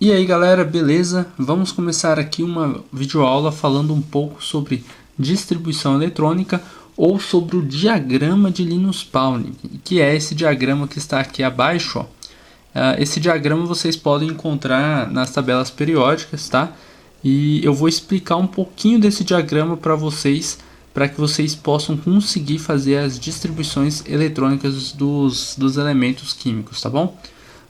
E aí galera, beleza? Vamos começar aqui uma videoaula falando um pouco sobre distribuição eletrônica ou sobre o diagrama de Linus Pauling, que é esse diagrama que está aqui abaixo. Ó. Esse diagrama vocês podem encontrar nas tabelas periódicas, tá? E eu vou explicar um pouquinho desse diagrama para que vocês possam conseguir fazer as distribuições eletrônicas dos elementos químicos, tá bom?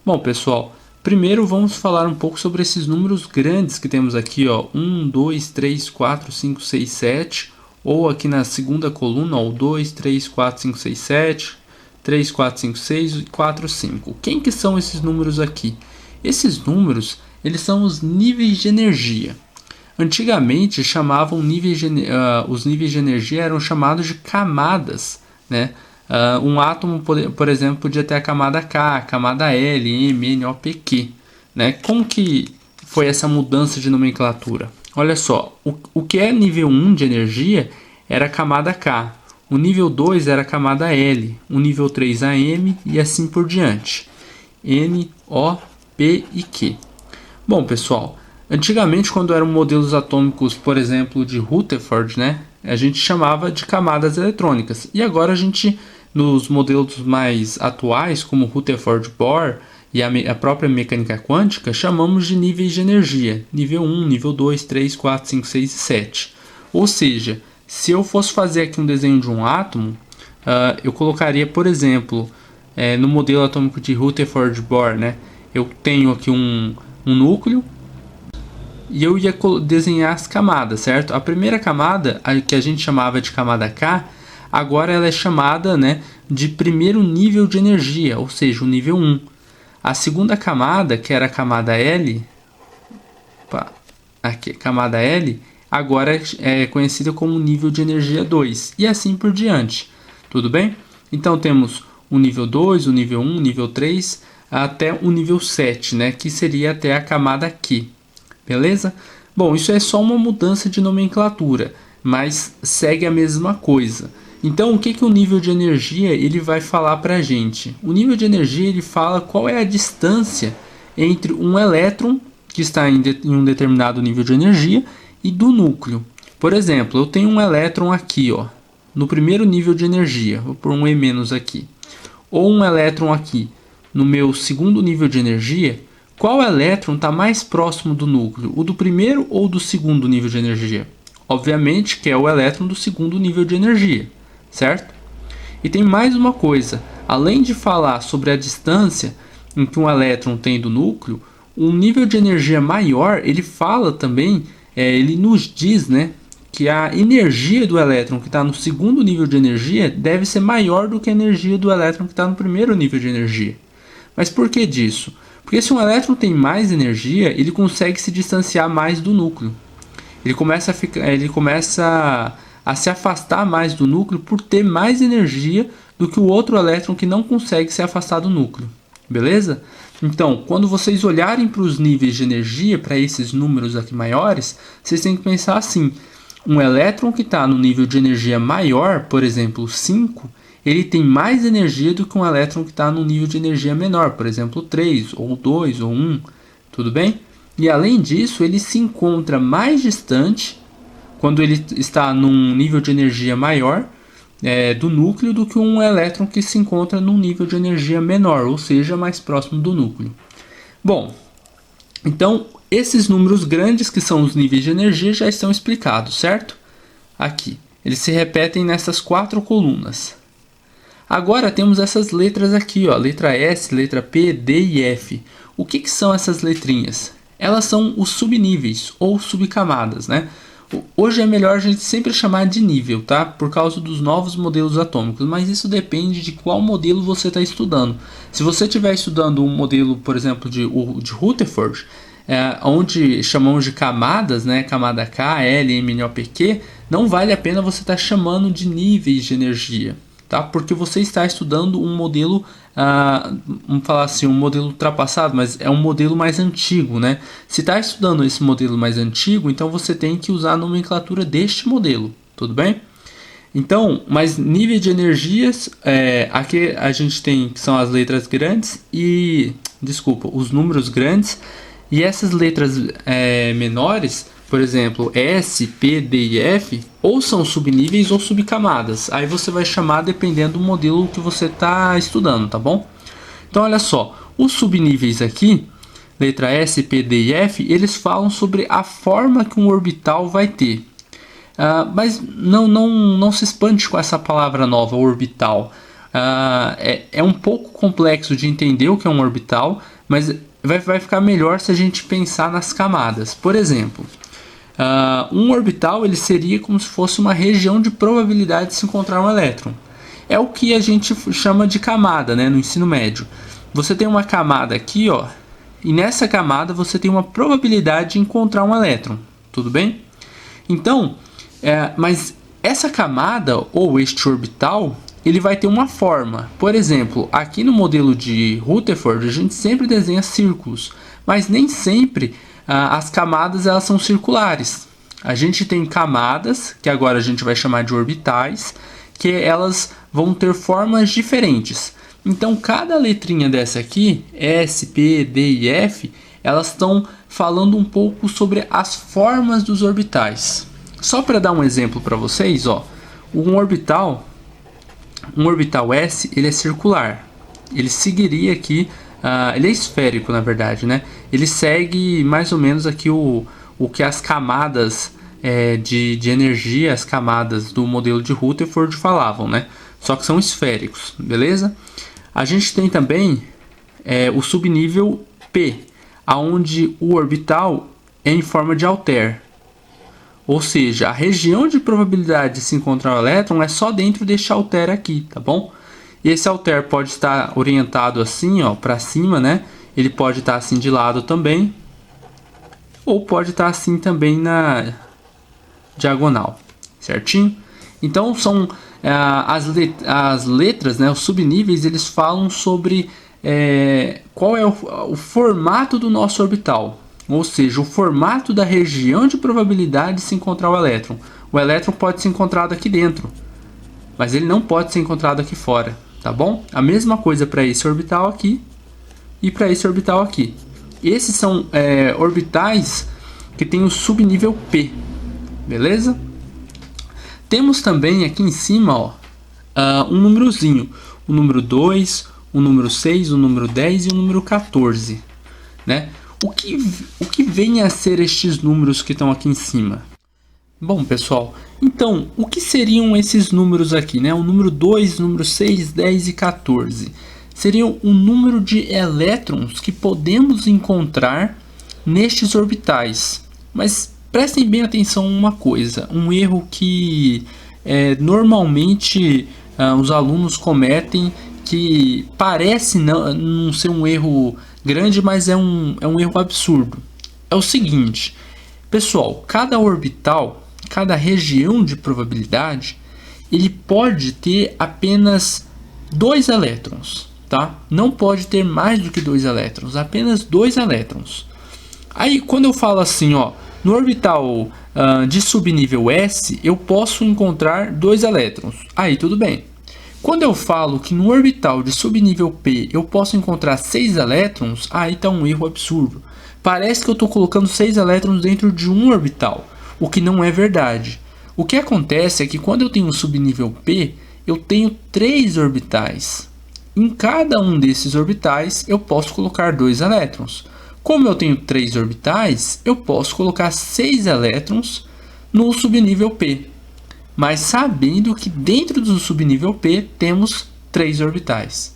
Bom, pessoal, primeiro vamos falar um pouco sobre esses números grandes que temos aqui, ó, 1, 2, 3, 4, 5, 6, 7, ou aqui na segunda coluna, ó, 2, 3, 4, 5, 6, 7, 3, 4, 5, 6 e 4, 5. Quem que são esses números aqui? Esses números, eles são os níveis de energia. Antigamente chamavam os níveis de energia eram chamados de camadas, né? Um átomo, por exemplo, podia ter a camada K, a camada L, M, N, O, P, Q. Né? Como que foi essa mudança de nomenclatura? Olha só, o que é nível 1 de energia era a camada K, o nível 2 era a camada L, o nível 3 a M e assim por diante. N, O, P e Q. Bom, pessoal, antigamente quando eram modelos atômicos, por exemplo, de Rutherford, né, a gente chamava de camadas eletrônicas. E agora a gente, nos modelos mais atuais, como Rutherford-Bohr e a própria mecânica quântica, chamamos de níveis de energia. Nível 1, nível 2, 3, 4, 5, 6 e 7. Ou seja, se eu fosse fazer aqui um desenho de um átomo, eu colocaria, por exemplo, no modelo atômico de Rutherford-Bohr, né, eu tenho aqui um núcleo, e eu ia desenhar as camadas, certo? A primeira camada, que a gente chamava de camada K, agora ela é chamada, né, de primeiro nível de energia, ou seja, o nível 1. A segunda camada, que era a camada L, aqui, camada L, agora é conhecida como nível de energia 2, e assim por diante. Tudo bem? Então temos o nível 2, o nível 1, o nível 3, até o nível 7, né, que seria até a camada Q. Beleza? Bom, isso é só uma mudança de nomenclatura, mas segue a mesma coisa. Então, o que o nível de energia ele vai falar para a gente? O nível de energia ele fala qual é a distância entre um elétron, que está em um determinado nível de energia, e do núcleo. Por exemplo, eu tenho um elétron aqui, ó, no primeiro nível de energia, vou pôr um E- aqui, ou um elétron aqui, no meu segundo nível de energia. Qual elétron está mais próximo do núcleo, o do primeiro ou do segundo nível de energia? Obviamente que é o elétron do segundo nível de energia, certo? E tem mais uma coisa, além de falar sobre a distância em que um elétron tem do núcleo, um nível de energia maior, ele fala também, ele nos diz, né, que a energia do elétron que está no segundo nível de energia deve ser maior do que a energia do elétron que está no primeiro nível de energia. Mas por que disso? Porque se um elétron tem mais energia, ele consegue se distanciar mais do núcleo. Ele começa a se afastar mais do núcleo por ter mais energia do que o outro elétron que não consegue se afastar do núcleo. Beleza? Então, quando vocês olharem para os níveis de energia, para esses números aqui maiores, vocês têm que pensar assim. Um elétron que está no nível de energia maior, por exemplo, 5, ele tem mais energia do que um elétron que está no nível de energia menor, por exemplo, 3, ou 2, ou 1, tudo bem? E além disso, ele se encontra mais distante, quando ele está num nível de energia maior, do núcleo, do que um elétron que se encontra num nível de energia menor, ou seja, mais próximo do núcleo. Bom, então esses números grandes, que são os níveis de energia, já estão explicados, certo? Aqui, eles se repetem nessas 4 colunas. Agora temos essas letras aqui, ó, letra S, letra P, D e F. O que são essas letrinhas? Elas são os subníveis ou subcamadas, né? Hoje é melhor a gente sempre chamar de nível, tá? Por causa dos novos modelos atômicos, mas isso depende de qual modelo você está estudando. Se você estiver estudando um modelo, por exemplo, de Rutherford, onde chamamos de camadas, né? Camada K, L, M, N, O, P, Q, não vale a pena você estar chamando de níveis de energia. Tá? Porque você está estudando um modelo, vamos falar assim, um modelo ultrapassado, mas é um modelo mais antigo, né? Se está estudando esse modelo mais antigo, então você tem que usar a nomenclatura deste modelo, tudo bem? Então, mas nível de energias, aqui a gente tem que são as letras grandes e, desculpa, os números grandes, E essas letras menores, por exemplo, S, P, D e F, ou são subníveis ou subcamadas. Aí você vai chamar dependendo do modelo que você está estudando, tá bom? Então olha só, os subníveis aqui, letra S, P, D e F, eles falam sobre a forma que um orbital vai ter. Mas não se espante com essa palavra nova, orbital. É um pouco complexo de entender o que é um orbital, mas vai ficar melhor se a gente pensar nas camadas. Por exemplo, um orbital ele seria como se fosse uma região de probabilidade de se encontrar um elétron. É o que a gente chama de camada, né, no ensino médio. Você tem uma camada aqui, ó, e nessa camada você tem uma probabilidade de encontrar um elétron. Tudo bem? Então, mas essa camada ou este orbital, ele vai ter uma forma. Por exemplo, aqui no modelo de Rutherford a gente sempre desenha círculos, mas nem sempre as camadas elas são circulares. A gente tem camadas, que agora a gente vai chamar de orbitais, que elas vão ter formas diferentes. Então cada letrinha dessa aqui, S, P, D e F, elas estão falando um pouco sobre as formas dos orbitais. Só para dar um exemplo para vocês, ó, um orbital S, ele é circular. Ele seguiria aqui, ele é esférico na verdade, né? Ele segue mais ou menos aqui o que as camadas de energia, as camadas do modelo de Rutherford falavam, né? Só que são esféricos, beleza? A gente tem também o subnível P, aonde o orbital é em forma de altair. Ou seja, a região de probabilidade de se encontrar um elétron é só dentro deste altair aqui, tá bom? E esse altair pode estar orientado assim, ó, para cima, né? Ele pode estar assim de lado também, ou pode estar assim também na diagonal, certinho? Então são as letras, né? Os subníveis, eles falam sobre qual é o formato do nosso orbital. Ou seja, o formato da região de probabilidade de se encontrar o elétron. O elétron pode ser encontrado aqui dentro, mas ele não pode ser encontrado aqui fora, tá bom? A mesma coisa para esse orbital aqui e para esse orbital aqui. Esses são orbitais que tem o subnível P, beleza? Temos também aqui em cima, ó, um númerozinho, o número 2, o número 6, o número 10 e o número 14, né? O que vem a ser estes números que estão aqui em cima? Bom, pessoal, então, o que seriam esses números aqui, né? O número 2, número 6, 10 e 14. Seriam o número de elétrons que podemos encontrar nestes orbitais. Mas prestem bem atenção em uma coisa, um erro que normalmente os alunos cometem, que parece não ser um erro grande, mas é um erro absurdo. É o seguinte, pessoal, cada orbital, cada região de probabilidade, ele pode ter apenas 2 elétrons, tá? Não pode ter mais do que 2 elétrons, apenas 2 elétrons. Aí quando eu falo assim, ó, no orbital de subnível S, eu posso encontrar 2 elétrons. Aí tudo bem. Quando eu falo que no orbital de subnível P eu posso encontrar 6 elétrons, aí está um erro absurdo. Parece que eu estou colocando 6 elétrons dentro de um orbital, o que não é verdade. O que acontece é que quando eu tenho um subnível P, eu tenho 3 orbitais. Em cada um desses orbitais eu posso colocar 2 elétrons. Como eu tenho 3 orbitais, eu posso colocar 6 elétrons no subnível P. Mas sabendo que dentro do subnível P temos 3 orbitais.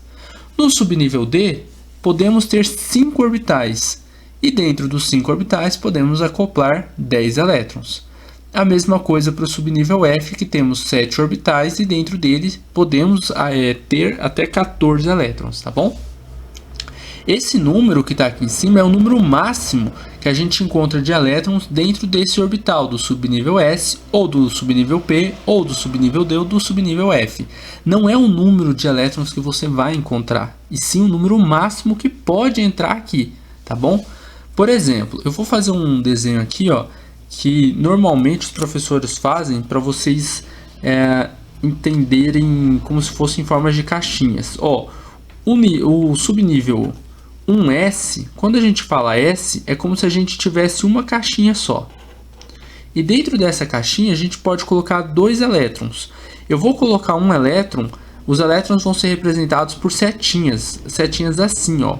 No subnível D, podemos ter 5 orbitais. E dentro dos 5 orbitais podemos acoplar 10 elétrons. A mesma coisa para o subnível F, que temos 7 orbitais e dentro dele podemos ter até 14 elétrons, tá bom? Esse número que está aqui em cima é o número máximo que a gente encontra de elétrons dentro desse orbital, do subnível S, ou do subnível P, ou do subnível D, ou do subnível F. Não é o número de elétrons que você vai encontrar, e sim o número máximo que pode entrar aqui, tá bom? Por exemplo, eu vou fazer um desenho aqui, ó, que normalmente os professores fazem para vocês entenderem como se fossem formas de caixinhas. Ó, o subnível um S, quando a gente fala S, é como se a gente tivesse uma caixinha só. E dentro dessa caixinha a gente pode colocar 2 elétrons. Eu vou colocar um elétron, os elétrons vão ser representados por setinhas assim, ó.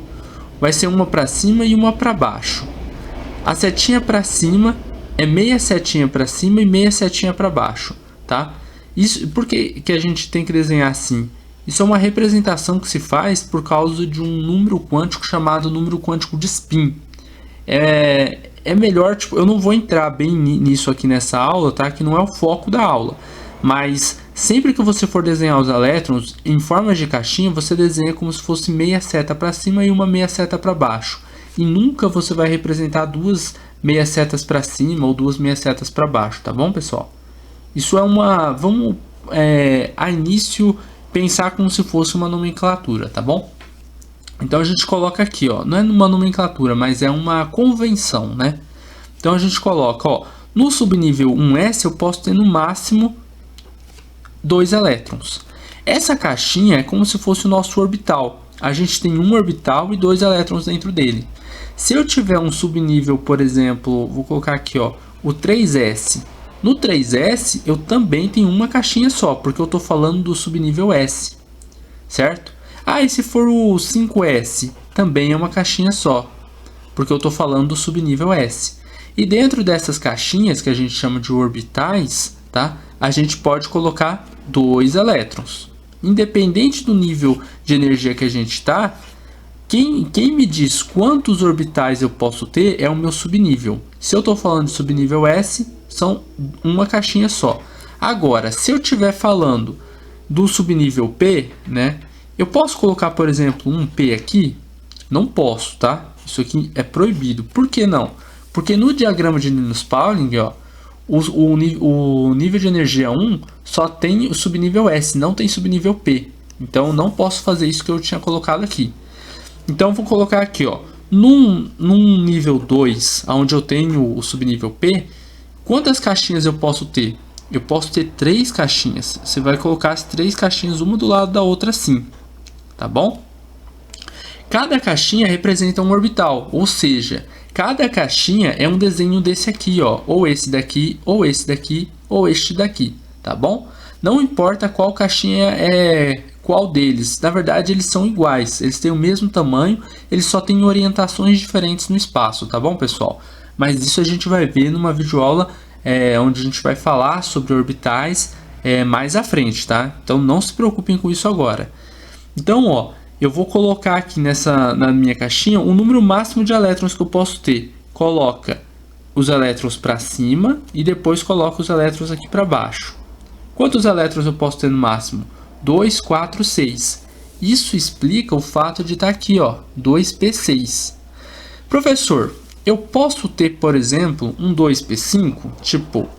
Vai ser uma para cima e uma para baixo. A setinha para cima é meia setinha para cima e meia setinha para baixo, tá? Isso, por que a gente tem que desenhar assim? Isso é uma representação que se faz por causa de um número quântico chamado número quântico de spin. É melhor, tipo, eu não vou entrar bem nisso aqui nessa aula, tá? Que não é o foco da aula. Mas sempre que você for desenhar os elétrons em formas de caixinha, você desenha como se fosse meia seta para cima e uma meia seta para baixo. E nunca você vai representar 2 meia setas para cima ou 2 meia setas para baixo, tá bom, pessoal? Isso é uma... Vamos, a início, pensar como se fosse uma nomenclatura, tá bom? Então a gente coloca aqui, ó, não é uma nomenclatura, mas é uma convenção, né? Então a gente coloca, ó, no subnível 1s eu posso ter no máximo 2 elétrons. Essa caixinha é como se fosse o nosso orbital. A gente tem um orbital e 2 elétrons dentro dele. Se eu tiver um subnível, por exemplo, vou colocar aqui, ó, o 3s. No 3s eu também tenho uma caixinha só, porque eu estou falando do subnível s, certo? Ah, e se for o 5s, também é uma caixinha só, porque eu estou falando do subnível s. E dentro dessas caixinhas, que a gente chama de orbitais, tá? A gente pode colocar 2 elétrons. Independente do nível de energia que a gente está, quem me diz quantos orbitais eu posso ter é o meu subnível. Se eu estou falando de subnível s, são uma caixinha só. Agora, se eu estiver falando do subnível p, né? Eu posso colocar, por exemplo, um P aqui? Não posso, tá? Isso aqui é proibido. Por que não? Porque no diagrama de Linus-Pauling, ó, o nível de energia 1 só tem o subnível S, não tem subnível P. Então, não posso fazer isso que eu tinha colocado aqui. Então, vou colocar aqui, ó, num nível 2, onde eu tenho o subnível P, quantas caixinhas eu posso ter? Eu posso ter 3 caixinhas. Você vai colocar as 3 caixinhas uma do lado da outra assim. Tá bom? Cada caixinha representa um orbital, ou seja, cada caixinha é um desenho desse aqui, ó, ou esse daqui, ou esse daqui, ou este daqui, tá bom? Não importa qual caixinha é qual deles, na verdade eles são iguais, eles têm o mesmo tamanho, eles só têm orientações diferentes no espaço, tá bom, pessoal? Mas isso a gente vai ver numa videoaula onde a gente vai falar sobre orbitais mais à frente, tá? Então não se preocupem com isso agora. Então, ó, eu vou colocar aqui na minha caixinha o número máximo de elétrons que eu posso ter. Coloca os elétrons para cima e depois coloca os elétrons aqui para baixo. Quantos elétrons eu posso ter no máximo? 2, 4, 6. Isso explica o fato de estar aqui, ó, 2p6. Professor, eu posso ter, por exemplo, um 2p5, tipo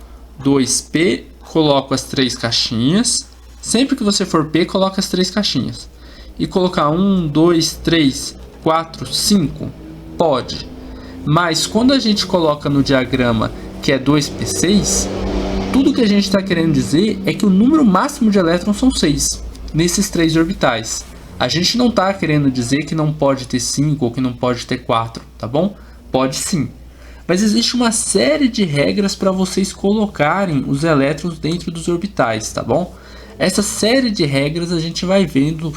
2p, coloco as 3 caixinhas. Sempre que você for p, coloca as 3 caixinhas. E colocar 1, 2, 3, 4, 5, pode. Mas quando a gente coloca no diagrama que é 2p6, tudo que a gente está querendo dizer é que o número máximo de elétrons são 6, nesses 3 orbitais. A gente não está querendo dizer que não pode ter 5 ou que não pode ter 4, tá bom? Pode sim. Mas existe uma série de regras para vocês colocarem os elétrons dentro dos orbitais, tá bom? Essa série de regras a gente vai vendo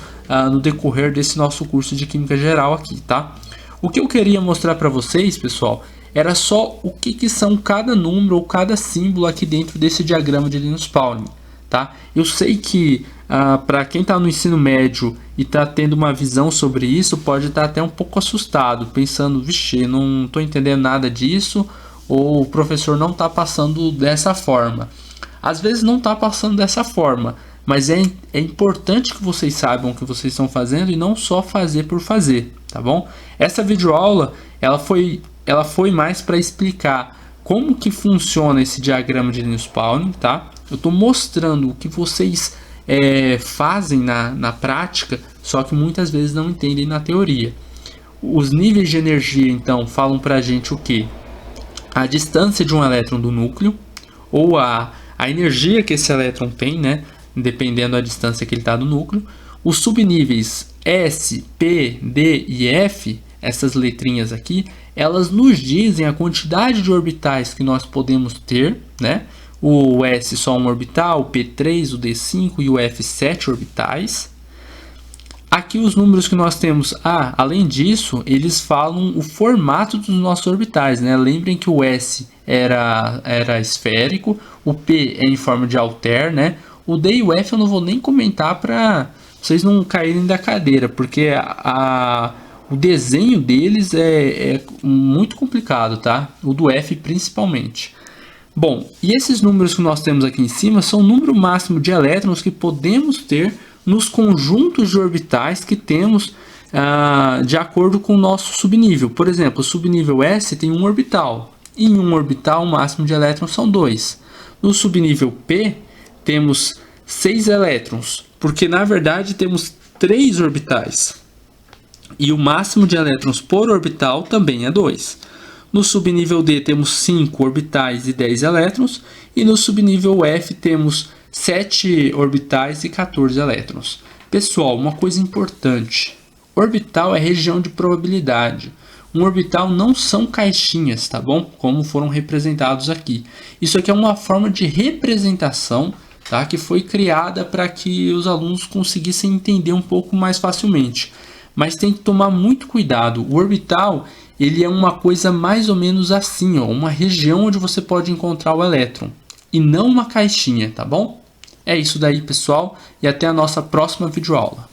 no decorrer desse nosso curso de Química Geral aqui, tá? O que eu queria mostrar para vocês, pessoal, era só o que são cada número ou cada símbolo aqui dentro desse diagrama de Linus-Pauling, tá? Eu sei que para quem está no ensino médio e está tendo uma visão sobre isso, pode estar até um pouco assustado, pensando, vixe, não estou entendendo nada disso, ou o professor não está passando dessa forma. Às vezes não está passando dessa forma, mas é importante que vocês saibam o que vocês estão fazendo e não só fazer por fazer, tá bom? Essa videoaula, ela foi mais para explicar como que funciona esse diagrama de Linus-Pauling, tá? Eu estou mostrando o que vocês fazem na prática, só que muitas vezes não entendem na teoria. Os níveis de energia, então, falam para a gente o que? A distância de um elétron do núcleo, ou a energia que esse elétron tem, né? Dependendo da distância que ele está do núcleo. Os subníveis S, P, D e F essas letrinhas aqui, elas nos dizem a quantidade de orbitais que nós podemos ter, né? O S só um orbital, o P3, o D5 e o F 7 orbitais. Aqui os números que nós temos, além disso, eles falam o formato dos nossos orbitais, né? Lembrem que o S era esférico, o P é em forma de alter, né? O D e o F eu não vou nem comentar para vocês não caírem da cadeira, porque o desenho deles é muito complicado, tá? O do F principalmente. Bom, e esses números que nós temos aqui em cima são o número máximo de elétrons que podemos ter nos conjuntos de orbitais que temos de acordo com o nosso subnível. Por exemplo, o subnível S tem um orbital, e em um orbital o máximo de elétrons são 2. No subnível P temos 6 elétrons, porque na verdade temos 3 orbitais, e o máximo de elétrons por orbital também é 2. No subnível D temos 5 orbitais e 10 elétrons, e no subnível F temos 7 orbitais e 14 elétrons. Pessoal, uma coisa importante: orbital é região de probabilidade. Um orbital não são caixinhas, tá bom? Como foram representados aqui. Isso aqui é uma forma de representação, tá? Que foi criada para que os alunos conseguissem entender um pouco mais facilmente. Mas tem que tomar muito cuidado. O orbital, ele é uma coisa mais ou menos assim, ó, uma região onde você pode encontrar o elétron, e não uma caixinha, tá bom? É isso daí, pessoal, e até a nossa próxima videoaula.